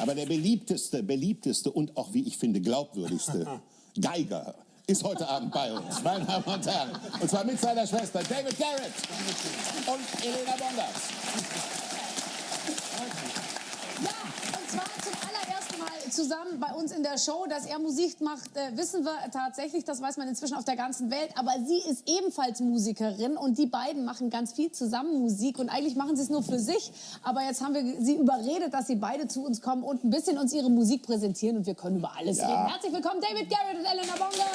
Aber der beliebteste und auch, wie ich finde, glaubwürdigste Geiger ist heute Abend bei uns, meine Damen und Herren. Und zwar mit seiner Schwester David Garrett und Elena Bongard. Ja, und zwar zum allerersten Mal zusammen bei uns in der Show. Dass er Musik macht, wissen wir tatsächlich. Das weiß man inzwischen auf der ganzen Welt. Aber sie ist ebenfalls Musikerin und die beiden machen ganz viel zusammen Musik. Und eigentlich machen sie es nur für sich. Aber jetzt haben wir sie überredet, dass sie beide zu uns kommen und ein bisschen uns ihre Musik präsentieren. Und wir können über alles reden. Herzlich willkommen, David Garrett und Elena Bongard.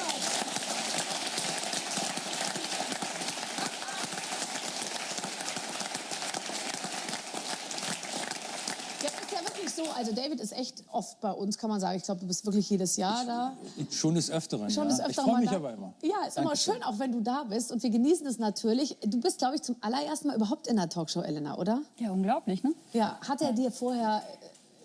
Also David ist echt oft bei uns, kann man sagen. Ich glaube, du bist wirklich jedes Jahr da. Schon des Öfteren, Schon des Öfteren. Ich freue mich aber immer. Ja, ist immer schön, auch wenn du da bist. Und wir genießen es natürlich. Du bist, glaube ich, zum allerersten Mal überhaupt in der Talkshow, Elena, oder? Ja, unglaublich, ne? Ja, hat er dir vorher...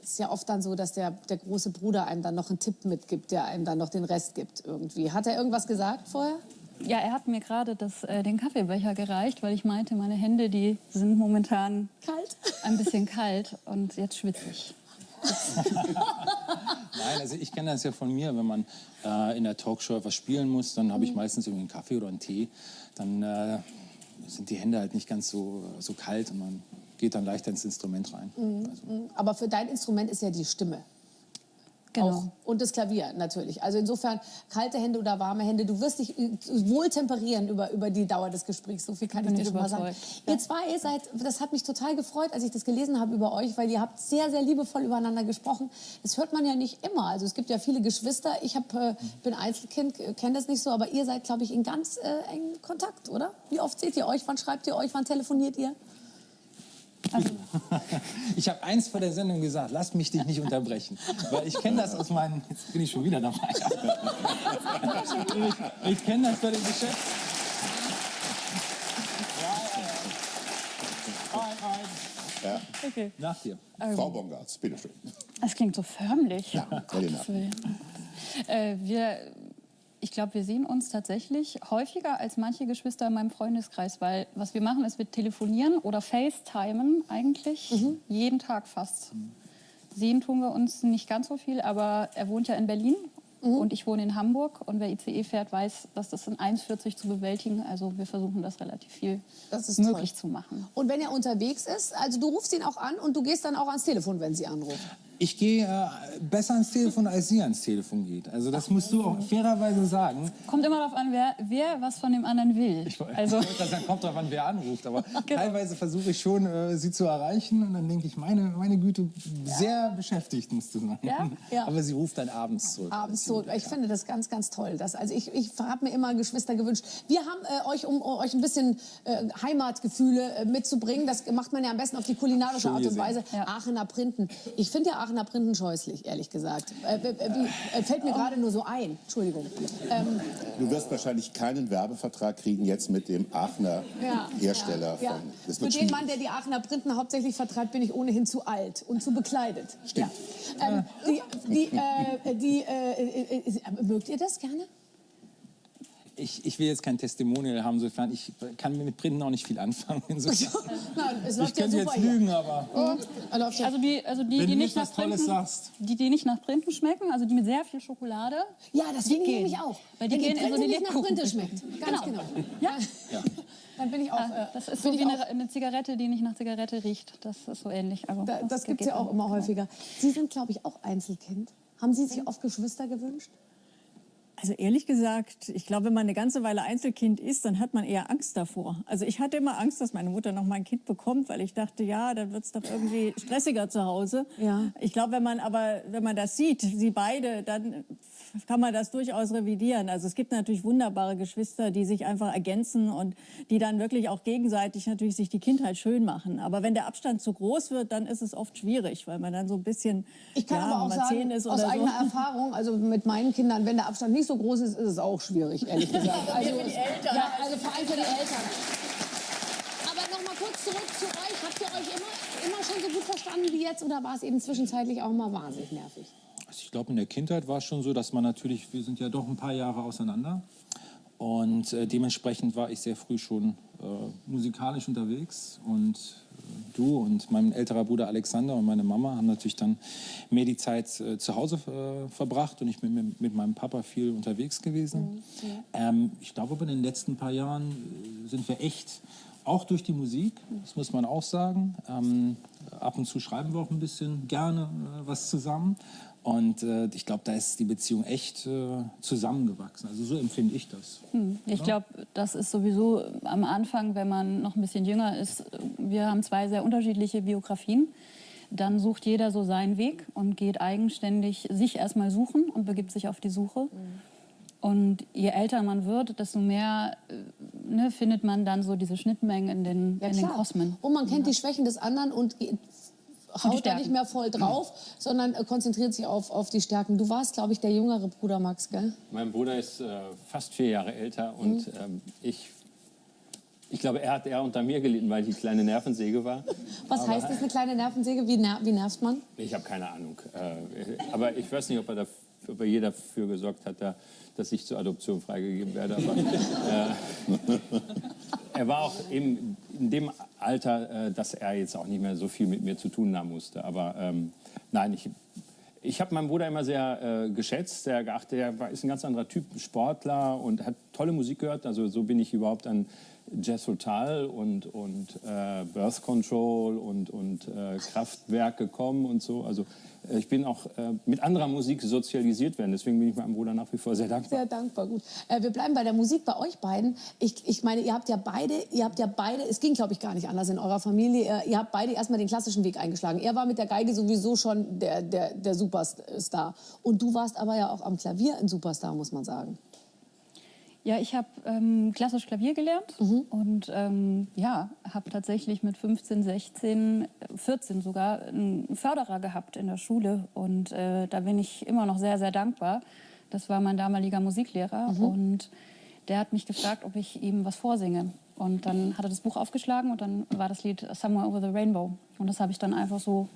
ist ja oft dann so, dass der große Bruder einem dann noch einen Tipp mitgibt, der einem dann noch den Rest gibt irgendwie. Hat er irgendwas gesagt vorher? Ja, er hat mir gerade den Kaffeebecher gereicht, weil ich meinte, meine Hände, die sind momentan kalt. Ein bisschen kalt und jetzt schwitze ich. Nein, also ich kenne das ja von mir, wenn man in der Talkshow etwas spielen muss, dann habe ich meistens irgendwie einen Kaffee oder einen Tee. Dann sind die Hände halt nicht ganz so kalt und man geht dann leichter ins Instrument rein. Also. Aber für dein Instrument ist ja die Stimme. Genau. Auch. Und das Klavier natürlich. Also insofern, kalte Hände oder warme Hände, du wirst dich wohl temperieren über die Dauer des Gesprächs. So viel kann ich dir schon mal sagen. Ja. Ihr zwei das hat mich total gefreut, als ich das gelesen habe über euch, weil ihr habt sehr, sehr liebevoll übereinander gesprochen. Das hört man ja nicht immer. Also es gibt ja viele Geschwister. Ich bin Einzelkind, kenne das nicht so, aber ihr seid, glaube ich, in ganz engem Kontakt, oder? Wie oft seht ihr euch? Wann schreibt ihr euch? Wann telefoniert ihr? Also. Ich habe eins vor der Sendung gesagt, lass mich dich nicht unterbrechen. Weil ich kenne das aus meinen... Jetzt bin ich schon wieder dabei. Ich kenne das bei den Geschäften. Ja. Okay. Nach dir. Frau Bongard, bitteschön. Das klingt so förmlich. Ja, Ich glaube, wir sehen uns tatsächlich häufiger als manche Geschwister in meinem Freundeskreis, weil was wir machen, ist, wir telefonieren oder FaceTimen eigentlich jeden Tag fast. Sehen tun wir uns nicht ganz so viel, aber er wohnt ja in Berlin und ich wohne in Hamburg und wer ICE fährt, weiß, dass das in 1,40 zu bewältigen. Also wir versuchen das relativ viel möglich zu machen. Und wenn er unterwegs ist, also du rufst ihn auch an und du gehst dann auch ans Telefon, wenn sie anrufen? Ich gehe besser ans Telefon, als sie ans Telefon geht. Also das musst du auch fairerweise sagen. Kommt immer darauf an, wer was von dem anderen will. Also das kommt darauf an, wer anruft. Aber teilweise versuche ich schon, sie zu erreichen. Und dann denke ich, meine Güte, sehr beschäftigt musst du sein. Ja. Aber sie ruft dann abends zurück. Abends zurück. Ich finde das ganz, ganz toll. Also ich habe mir immer Geschwister gewünscht. Wir haben euch, um euch ein bisschen Heimatgefühle mitzubringen, das macht man ja am besten auf die kulinarische Art und Weise, Aachener Printen. Ich finde ja Aachener Printen scheußlich, ehrlich gesagt. Fällt mir gerade nur so ein. Entschuldigung. Du wirst wahrscheinlich keinen Werbevertrag kriegen jetzt mit dem Aachener Hersteller. Das Für den Mann, der die Aachener Printen hauptsächlich vertreibt, bin ich ohnehin zu alt und zu bekleidet. Stimmt. Mögt ihr das gerne? Ich will jetzt kein Testimonial haben, insofern ich kann mit Printen auch nicht viel anfangen. Ich könnte jetzt lügen, aber also die wenn du nicht was Tolles sagst. Die nicht nach Printen schmecken, also die mit sehr viel Schokolade. Ja, deswegen nehme ich auch. Weil die gehen in so eine nicht nach Printe schmeckt. Ganz genau. Ja. Dann bin ich auch. Das ist so wie eine Zigarette, die nicht nach Zigarette riecht. Das ist so ähnlich. Also das gibt es ja auch immer häufiger. Sie sind, glaube ich, auch Einzelkind. Haben Sie sich oft Geschwister gewünscht? Also ehrlich gesagt, ich glaube, wenn man eine ganze Weile Einzelkind ist, dann hat man eher Angst davor. Also ich hatte immer Angst, dass meine Mutter noch mal ein Kind bekommt, weil ich dachte, ja, dann wird es doch irgendwie stressiger zu Hause. Ja. Ich glaube, wenn man das sieht, sie beide, dann kann man das durchaus revidieren. Also es gibt natürlich wunderbare Geschwister, die sich einfach ergänzen und die dann wirklich auch gegenseitig natürlich sich die Kindheit schön machen. Aber wenn der Abstand zu groß wird, dann ist es oft schwierig, weil man dann so ein bisschen, ich kann aber auch sagen, aus eigener Erfahrung, also mit meinen Kindern, wenn der Abstand nicht so groß ist, ist es auch schwierig, ehrlich gesagt. Also, also vor allem für die Eltern. Aber noch mal kurz zurück zu euch. Habt ihr euch immer schon so gut verstanden wie jetzt oder war es eben zwischenzeitlich auch mal wahnsinnig nervig? Also ich glaube, in der Kindheit war es schon so, dass man natürlich, wir sind ja doch ein paar Jahre auseinander und dementsprechend war ich sehr früh schon musikalisch unterwegs und du und mein älterer Bruder Alexander und meine Mama haben natürlich dann mehr die Zeit zu Hause verbracht und ich bin mit meinem Papa viel unterwegs gewesen. Ich glaube, aber in den letzten paar Jahren sind wir echt, auch durch die Musik, das muss man auch sagen, ab und zu schreiben wir auch ein bisschen gerne was zusammen. Und ich glaube, da ist die Beziehung echt zusammengewachsen. Also so empfinde ich das. Ich glaube, das ist sowieso am Anfang, wenn man noch ein bisschen jünger ist. Wir haben 2 sehr unterschiedliche Biografien. Dann sucht jeder so seinen Weg und geht eigenständig sich erstmal suchen und begibt sich auf die Suche. Und je älter man wird, desto mehr findet man dann so diese Schnittmengen in den Kosmen. Und man kennt die Schwächen des anderen und haut da nicht mehr voll drauf, sondern konzentriert sich auf die Stärken. Du warst, glaube ich, der jüngere Bruder, Max, gell? Mein Bruder ist fast 4 Jahre älter und ich glaube, er hat eher unter mir gelitten, weil ich die kleine Nervensäge war. Was heißt das, eine kleine Nervensäge? Wie nervt man? Ich habe keine Ahnung. Aber ich weiß nicht, ob er je dafür gesorgt hat, dass ich zur Adoption freigegeben werde. Aber er war auch eben in dem Alter, dass er jetzt auch nicht mehr so viel mit mir zu tun haben musste. Aber nein, ich habe meinen Bruder immer sehr geschätzt, sehr geachtet. Er ist ein ganz anderer Typ, Sportler und hat tolle Musik gehört. Also so bin ich überhaupt an Jazz Total und Birth Control und Kraftwerk gekommen und so. Also ich bin auch mit anderer Musik sozialisiert worden. Deswegen bin ich meinem Bruder nach wie vor sehr dankbar. Sehr dankbar, gut. Wir bleiben bei der Musik, bei euch beiden. Ich meine, ihr habt ja beide, es ging, glaube ich, gar nicht anders in eurer Familie, ihr habt beide erstmal den klassischen Weg eingeschlagen. Er war mit der Geige sowieso schon der Superstar. Und du warst aber ja auch am Klavier ein Superstar, muss man sagen. Ja, ich habe klassisch Klavier gelernt und habe tatsächlich mit 15, 16, 14 sogar einen Förderer gehabt in der Schule. Und da bin ich immer noch sehr, sehr dankbar. Das war mein damaliger Musiklehrer und der hat mich gefragt, ob ich ihm was vorsinge. Und dann hat er das Buch aufgeschlagen und dann war das Lied Somewhere Over the Rainbow. Und das habe ich dann einfach so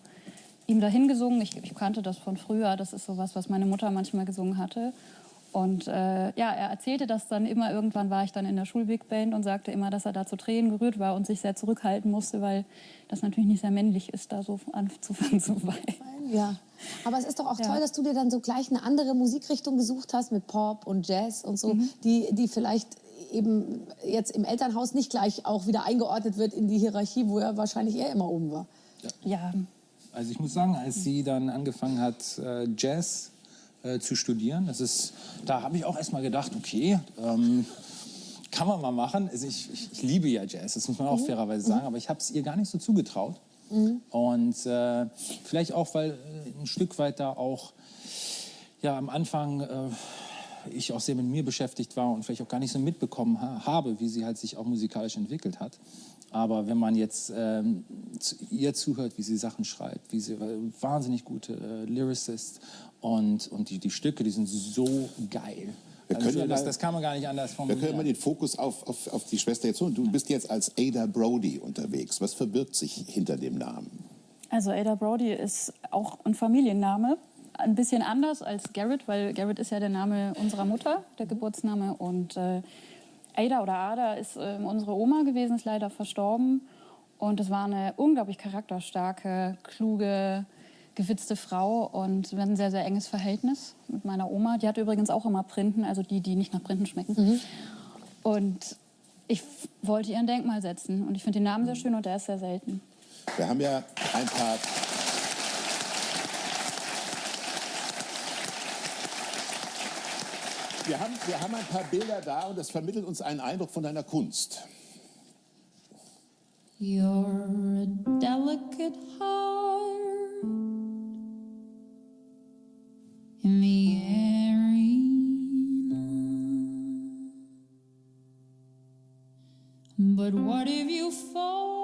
ihm dahin gesungen. Ich kannte das von früher. Das ist sowas, was meine Mutter manchmal gesungen hatte. Und er erzählte das dann immer. Irgendwann war ich dann in der Schul-Big Band und sagte immer, dass er da zu Tränen gerührt war und sich sehr zurückhalten musste, weil das natürlich nicht sehr männlich ist, da so anzufangen zu weinen. Ja, aber es ist doch auch toll, dass du dir dann so gleich eine andere Musikrichtung gesucht hast mit Pop und Jazz und so, die vielleicht eben jetzt im Elternhaus nicht gleich auch wieder eingeordnet wird in die Hierarchie, wo er wahrscheinlich eher immer oben war. Ja. Also ich muss sagen, als sie dann angefangen hat, Jazz zu studieren. Da habe ich auch erst mal gedacht, okay, kann man mal machen. Also ich liebe ja Jazz, das muss man auch fairerweise sagen, aber ich habe es ihr gar nicht so zugetraut. Und vielleicht auch, weil ein Stück weit da auch am Anfang ich auch sehr mit mir beschäftigt war und vielleicht auch gar nicht so mitbekommen habe, wie sie halt sich auch musikalisch entwickelt hat. Aber wenn man jetzt ihr zuhört, wie sie Sachen schreibt, wie sie wahnsinnig gute Lyricist und die Stücke, die sind so geil. Also das kann man gar nicht anders formulieren. Wir können mal den Fokus auf die Schwester jetzt holen. Du bist jetzt als Ada Brody unterwegs. Was verbirgt sich hinter dem Namen? Also Ada Brody ist auch ein Familienname. Ein bisschen anders als Garrett, weil Garrett ist ja der Name unserer Mutter, der Geburtsname. Und Ada ist unsere Oma gewesen, ist leider verstorben. Und es war eine unglaublich charakterstarke, kluge, gewitzte Frau. Und wir hatten ein sehr, sehr enges Verhältnis mit meiner Oma. Die hatte übrigens auch immer Printen, also die nicht nach Printen schmecken. Und ich wollte ihr ein Denkmal setzen. Und ich finde den Namen sehr schön und der ist sehr selten. Wir haben ja ein paar... Wir haben ein paar Bilder da und das vermittelt uns einen Eindruck von deiner Kunst. You're a delicate heart in the arena. But what if you fall?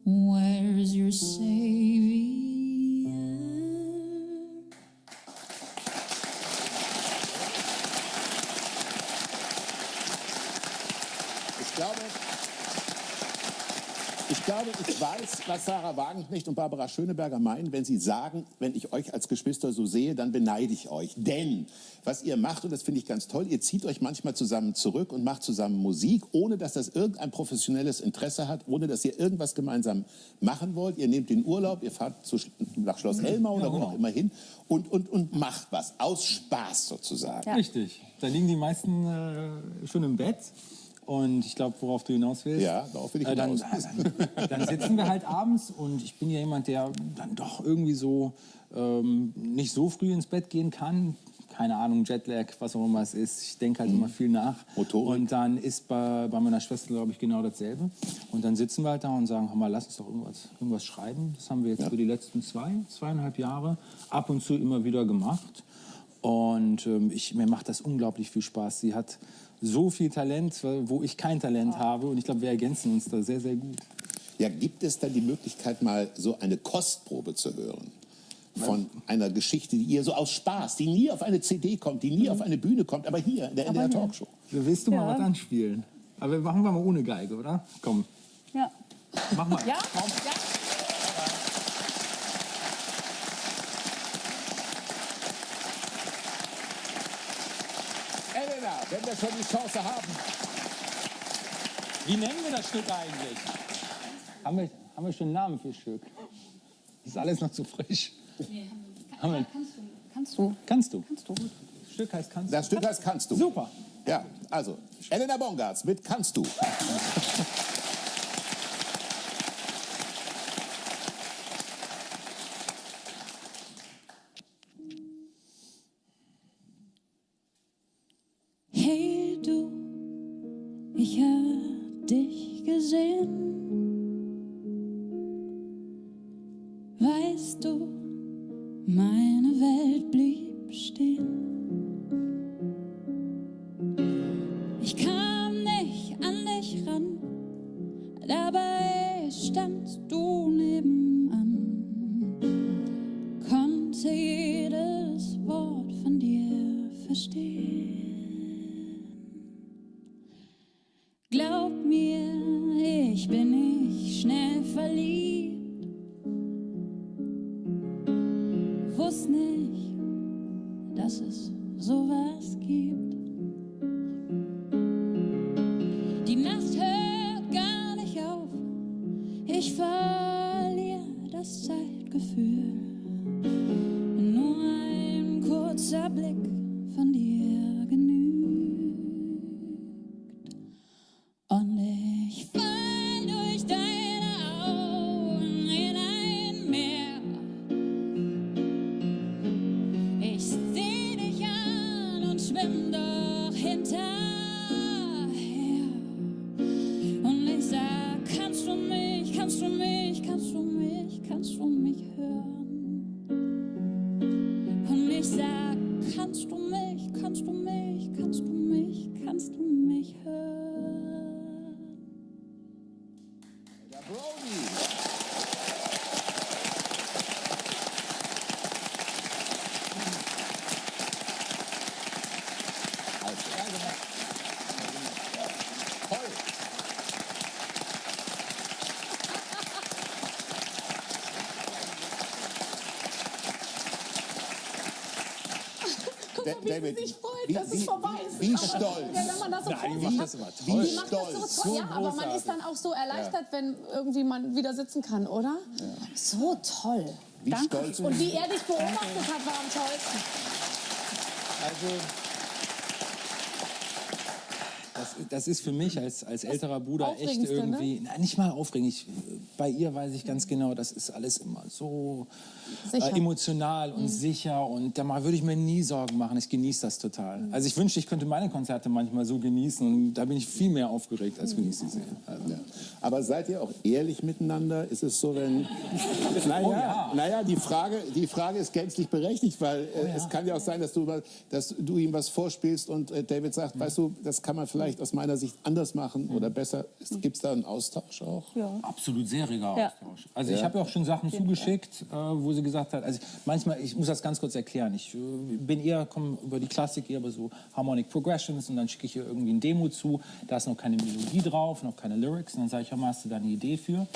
Where's your savior? Ich glaube, ich weiß, was Sarah Wagenknecht und Barbara Schöneberger meinen, wenn sie sagen, wenn ich euch als Geschwister so sehe, dann beneide ich euch. Denn was ihr macht, und das finde ich ganz toll, ihr zieht euch manchmal zusammen zurück und macht zusammen Musik, ohne dass das irgendein professionelles Interesse hat, ohne dass ihr irgendwas gemeinsam machen wollt. Ihr nehmt den Urlaub, ihr fahrt nach Schloss Elmau oder wo auch immer hin und macht was. Aus Spaß sozusagen. Ja. Richtig. Da liegen die meisten schon im Bett. Und ich glaube, worauf du hinaus willst. Ja, darauf will ich hinaus. Dann sitzen wir halt abends und ich bin ja jemand, der dann doch irgendwie so nicht so früh ins Bett gehen kann. Keine Ahnung, Jetlag, was auch immer es ist. Ich denke halt immer viel nach. Motorik. Und dann ist bei meiner Schwester, glaube ich, genau dasselbe. Und dann sitzen wir halt da und sagen, hör mal, lass uns doch irgendwas schreiben. Das haben wir jetzt für die letzten 2,5 Jahre ab und zu immer wieder gemacht. Und mir macht das unglaublich viel Spaß. Sie hat so viel Talent, wo ich kein Talent habe. Und ich glaube, wir ergänzen uns da sehr, sehr gut. Ja, gibt es dann die Möglichkeit, mal so eine Kostprobe zu hören? Von einer Geschichte, die ihr so aus Spaß, die nie auf eine CD kommt, die nie auf eine Bühne kommt, aber hier in der NDR Talkshow. Willst du mal was anspielen? Aber machen wir mal ohne Geige, oder? Komm. Ja. Mach mal. Ja? Komm. Ja. Elena, wenn wir schon die Chance haben. Wie nennen wir das Stück eigentlich? Haben wir schon einen Namen für das Stück? Das ist alles noch zu frisch. Kannst du. Kannst du? Kannst du, gut. Das Stück heißt Kannst du. Das Stück heißt Kannst du. Super. Ja, also Elena Bongartz mit Kannst du. Hey du, ich hab dich gesehen. Weißt du, meine Welt blieb stehen. Ich kam nicht an dich ran, dabei standst du nebenan. Konnte jedes Wort von dir verstehen. Glaub mir, ich bin nicht schnell verliebt. Wusst nicht, dass es sowas gibt. Die Nacht hört gar nicht auf. Ich verliere das Zeitgefühl. Nur ein kurzer Blick von dir genügt. Und ich fall durch deine Augen in ein Meer. Ich seh dich an und schwimm doch hinterher. Und ich sag, kannst du mich, kannst du mich, kannst du mich, kannst du mich hören? Und ich sag, kannst du mich, kannst du mich, kannst du mich, kannst du mich hören? Der Brody. Toll. Guck mal, wie David, sie sich freut, wie- dass wie- es vorbei ist. wie Aber stolz. Wenn man das so Nein, vor die sich macht hat. das immer Wie toll. Die macht das stolz. so toll. Ja, aber man ist dann auch so erleichtert, wenn irgendwie man wieder sitzen kann, oder? So toll. Wie stolz. Und wie er dich beobachtet hat, war am tollsten. Also, das ist für mich als älterer Bruder echt Aufregendste, irgendwie, nein, nicht mal aufregend. Bei ihr weiß ich ganz genau, das ist alles immer so Sicher. emotional und sicher und da würde ich mir nie Sorgen machen. Ich genieße das total. Also ich wünschte, ich könnte meine Konzerte manchmal so genießen und da bin ich viel mehr aufgeregt, als wenn ich sie sehe. Also. Ja. Aber seid ihr auch ehrlich miteinander? Ist es so, wenn... Naja, die Frage ist gänzlich berechtigt, weil es kann ja auch sein, dass du ihm was vorspielst und David sagt, weißt du, das kann man vielleicht vielleicht aus meiner Sicht anders machen oder besser? Gibt es da einen Austausch auch? Ja. Absolut sehr reger Ja. Austausch. Also ich habe ja auch schon Sachen zugeschickt, wo sie gesagt hat, also manchmal, ich muss das ganz kurz erklären, ich komme über die Klassik eher über so Harmonic Progressions und dann schicke ich ihr irgendwie ein Demo zu, da ist noch keine Melodie drauf, noch keine Lyrics und dann sage ich, hör mal, hast du da eine Idee für?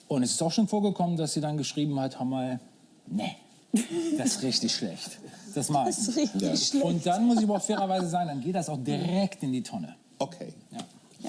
Und es ist auch schon vorgekommen, dass sie dann geschrieben hat, hör mal, nee, das ist richtig schlecht. Das mag ich Das ist nicht. richtig schlecht. Und dann muss ich aber auch fairerweise sagen, dann geht das auch direkt in die Tonne. Okay. Ja.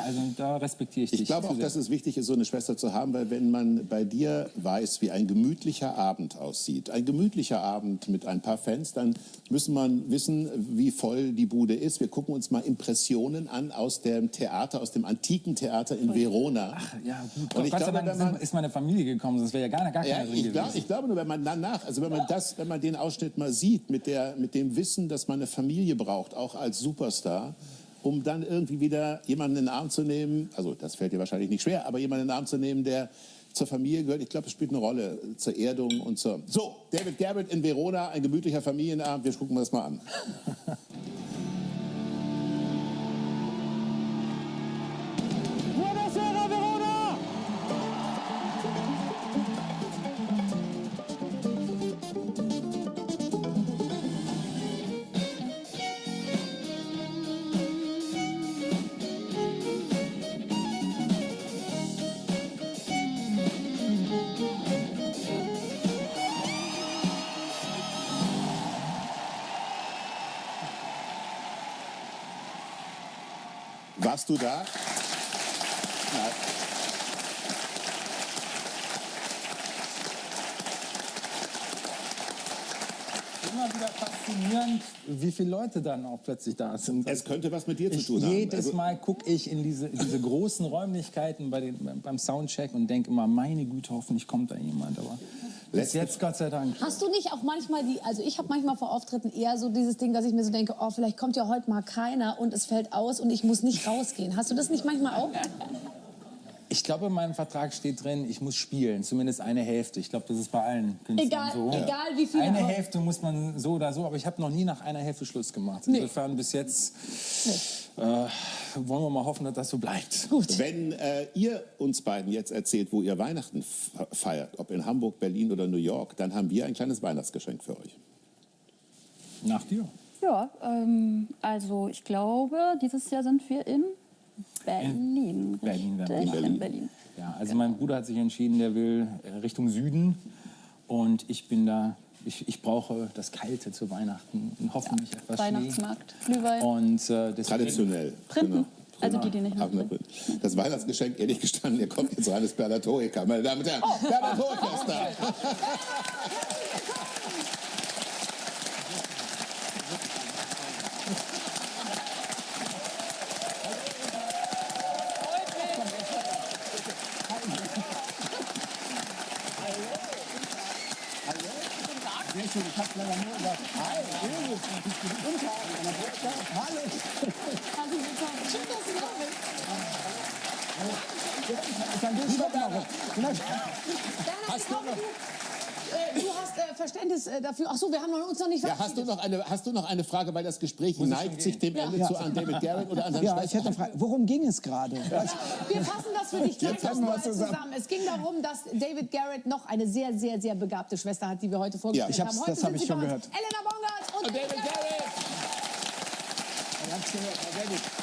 Also da respektiere ich dich. Ich glaube auch, dass es wichtig ist, so eine Schwester zu haben, weil wenn man bei dir weiß, wie ein gemütlicher Abend aussieht, ein gemütlicher Abend mit ein paar Fans, dann muss man wissen, wie voll die Bude ist. Wir gucken uns mal Impressionen an aus dem Theater, aus dem antiken Theater in Verona. Ach, ja, gut. Und ich Gott sei glaube, Dank wenn man- ist meine Familie gekommen, sonst wäre ja gar keiner Ja, drin ich gewesen. glaube nur, wenn man danach, also wenn man den Ausschnitt mal sieht, mit dem Wissen, dass man eine Familie braucht, auch als Superstar, um dann irgendwie wieder jemanden in den Arm zu nehmen, also das fällt dir wahrscheinlich nicht schwer, aber jemanden in den Arm zu nehmen, der zur Familie gehört, ich glaube, es spielt eine Rolle zur Erdung und zur... So, David Garrett in Verona, ein gemütlicher Familienabend, wir gucken uns das mal an. Buonasera Verona! Warst du da? Nein. Immer wieder faszinierend, wie viele Leute dann auch plötzlich da sind. Es könnte was mit dir zu tun haben. Jedes Also- Mal gucke ich in diese großen Räumlichkeiten beim Soundcheck und denke immer, meine Güte, hoffentlich kommt da jemand. Aber bis Letzte- jetzt, Gott sei Dank. Hast du nicht auch manchmal also ich habe manchmal vor Auftritten eher so dieses Ding, dass ich mir so denke, oh, vielleicht kommt ja heute mal keiner und es fällt aus und ich muss nicht rausgehen. Hast du das nicht manchmal auch? Ich glaube, in meinem Vertrag steht drin, ich muss spielen, zumindest eine Hälfte. Ich glaube, das ist bei allen Künstlern so. Egal wie viele. Eine Hälfte muss man so oder so, aber ich habe noch nie nach einer Hälfte Schluss gemacht. Insofern bis jetzt wollen wir mal hoffen, dass das so bleibt. Gut. Wenn ihr uns beiden jetzt erzählt, wo ihr Weihnachten feiert, ob in Hamburg, Berlin oder New York, dann haben wir ein kleines Weihnachtsgeschenk für euch. Nach dir. Ja, also ich glaube, dieses Jahr sind wir in Berlin. Berlin, richtig? Berlin. In Berlin. Ja, also mein Bruder hat sich entschieden, der will Richtung Süden und ich bin da, ich brauche das Kalte zu Weihnachten und hoffentlich etwas Weihnachtsmarkt, Glühwein. Schnee. Und deswegen, Traditionell. Printen. Also die nicht mehr Abner Printen. Das Weihnachtsgeschenk, ehrlich gestanden, ihr kommt jetzt rein, ist Bernhard Hoeker. Meine Damen und Herren, Bernhard Hoeker ist da. Sehr schön, ich hab's leider nur gesagt. Hi, guten Tag, hallo. Schön, dass du da bist. Lieber Bernhard, Bernhard, ich glaube, du hast Verständnis dafür. Ach so, wir haben uns noch nicht Ja, hast du noch eine Frage, weil das Gespräch neigt sich dem Ende Ja. zu an David Garrett oder an seinen ja, ich hätte eine Frage. Worum ging es gerade? Wir fassen das für dich gleich fassen wir nochmal was zusammen. zusammen. Es ging darum, dass David Garrett noch eine sehr, sehr, sehr begabte Schwester hat, die wir heute vorgestellt Ja. haben. Das Heute hab sind ich sie schon bei uns gehört. Elena Bongard und David Garrett. Sehr gut.